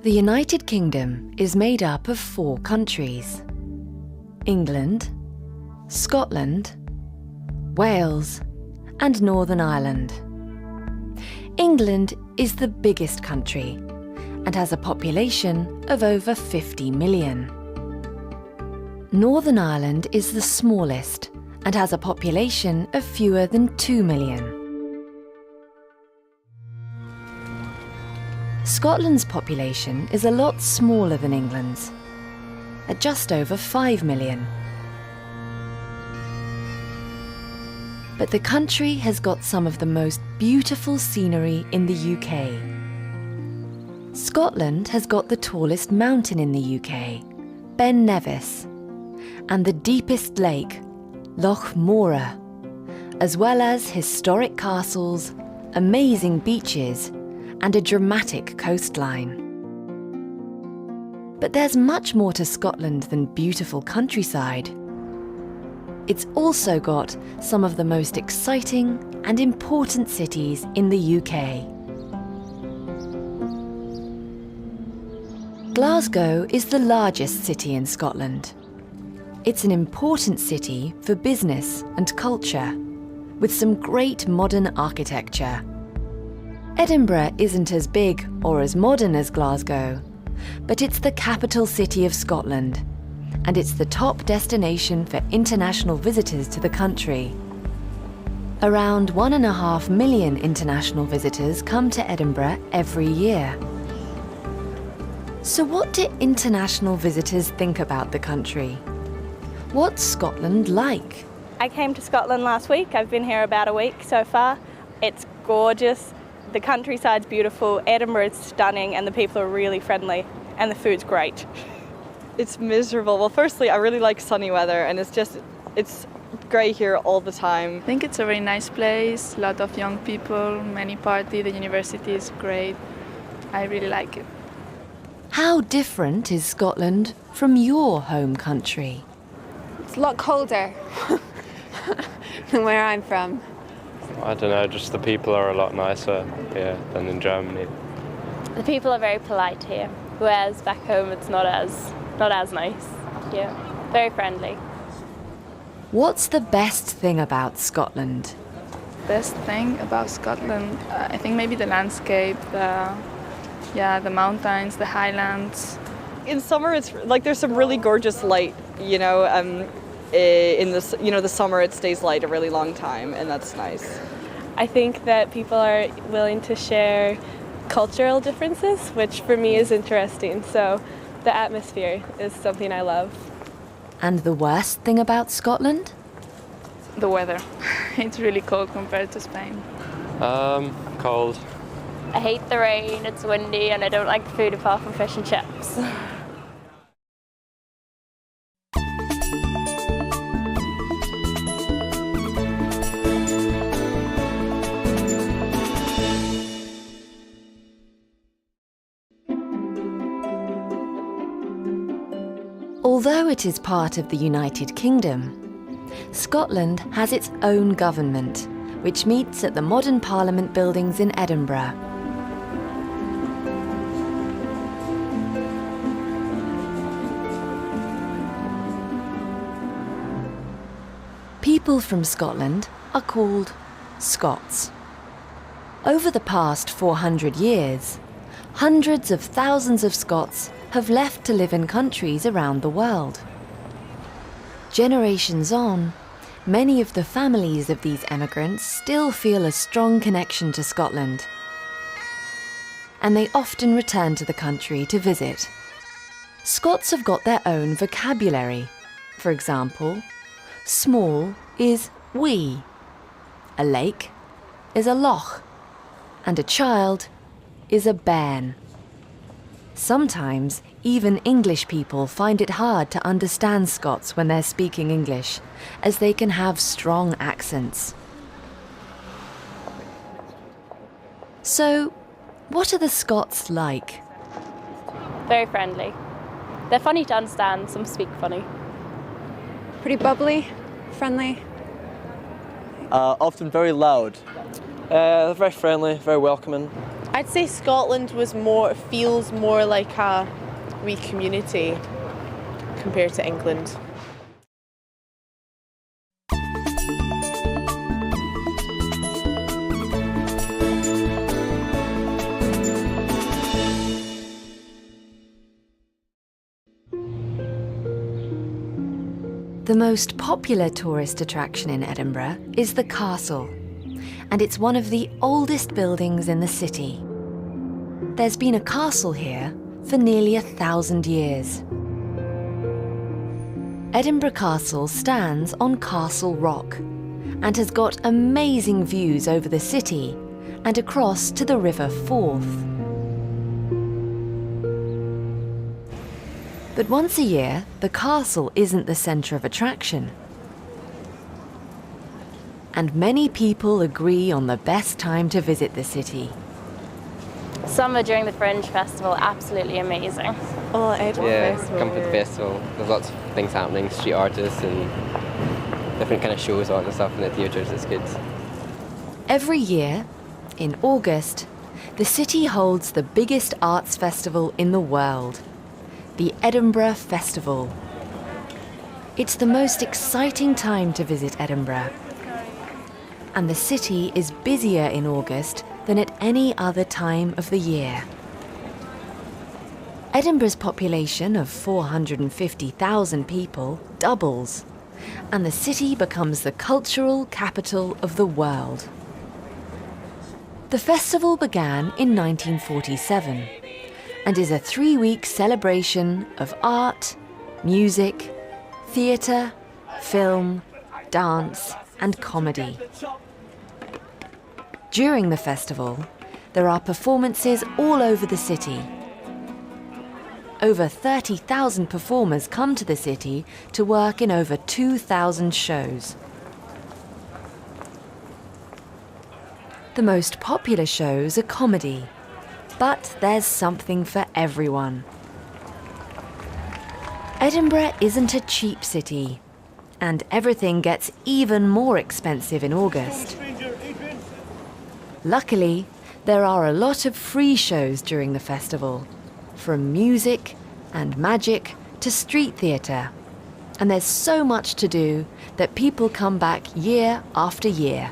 The United Kingdom is made up of 4 countries: England, Scotland, Wales, and Northern Ireland. England is the biggest country and has a population of over 50 million. Northern Ireland is the smallest and has a population of fewer than 2 million. Scotland's population is a lot smaller than England's, at just over 5 million. But the country has got some of the most beautiful scenery in the UK. Scotland has got the tallest mountain in the UK, Ben Nevis, and the deepest lake, Loch Moura, as well as historic castles, amazing beaches, and a dramatic coastline. But there's much more to Scotland than beautiful countryside. It's also got some of the most exciting and important cities in the UK. Glasgow is the largest city in Scotland. It's an important city for business and culture, with some great modern architecture. Edinburgh isn't as big or as modern as Glasgow, but it's the capital city of Scotland, and it's the top destination for international visitors to the country. Around 1.5 million international visitors come to Edinburgh every year. So what do international visitors think about the country? What's Scotland like? I came to Scotland last week. I've been here about a week so far. It's gorgeous. The countryside's beautiful, Edinburgh is stunning, and the people are really friendly, and the food's great. It's miserable. Well, firstly, I really like sunny weather, and it's grey here all the time. I think it's a very nice place, a lot of young people, many party, the university is great. I really like it. How different is Scotland from your home country? It's a lot colder than where I'm from. I don't know, just the people are a lot nicer here than in Germany. The people are very polite here, whereas back home it's not as nice. Yeah, very friendly. What's the best thing about Scotland? Best thing about Scotland, I think maybe the landscape, the mountains, the highlands. In summer, it's like there's some really gorgeous light, in the summer it stays light a really long time, and that's nice. I think that people are willing to share cultural differences, which for me is interesting. So the atmosphere is something I love. And the worst thing about Scotland? The weather. It's really cold compared to Spain. Cold. I hate the rain, it's windy, and I don't like the food apart from fish and chips. Although it is part of the United Kingdom, Scotland has its own government, which meets at the modern Parliament buildings in Edinburgh. People from Scotland are called Scots. Over the past 400 years, hundreds of thousands of Scots have left to live in countries around the world. Generations on, many of the families of these emigrants still feel a strong connection to Scotland, and they often return to the country to visit. Scots have got their own vocabulary. For example, small is wee, a lake is a loch, and a child is a bairn. Sometimes, even English people find it hard to understand Scots when they're speaking English, as they can have strong accents. So, what are the Scots like? Very friendly. They're funny to understand, some speak funny. Pretty bubbly, friendly. Often very loud. They're very friendly, very welcoming. I'd say Scotland feels more like a wee community compared to England. The most popular tourist attraction in Edinburgh is the castle, and it's one of the oldest buildings in the city. There's been a castle here for nearly 1,000 years. Edinburgh Castle stands on Castle Rock and has got amazing views over the city and across to the River Forth. But once a year, the castle isn't the centre of attraction. And many people agree on the best time to visit the city. Summer during the Fringe Festival, absolutely amazing. Oh, Edinburgh Festival. Come for the festival. There's lots of things happening, street artists and different kind of shows on and stuff in the theatres. It's good. Every year, in August, the city holds the biggest arts festival in the world, the Edinburgh Festival. It's the most exciting time to visit Edinburgh. And the city is busier in August than at any other time of the year. Edinburgh's population of 450,000 people doubles, and the city becomes the cultural capital of the world. The festival began in 1947 and is a 3-week celebration of art, music, theatre, film, dance, and comedy. During the festival, there are performances all over the city. Over 30,000 performers come to the city to work in over 2,000 shows. The most popular shows are comedy, but there's something for everyone. Edinburgh isn't a cheap city, and everything gets even more expensive in August. Luckily, there are a lot of free shows during the festival, from music and magic to street theatre. And there's so much to do that people come back year after year.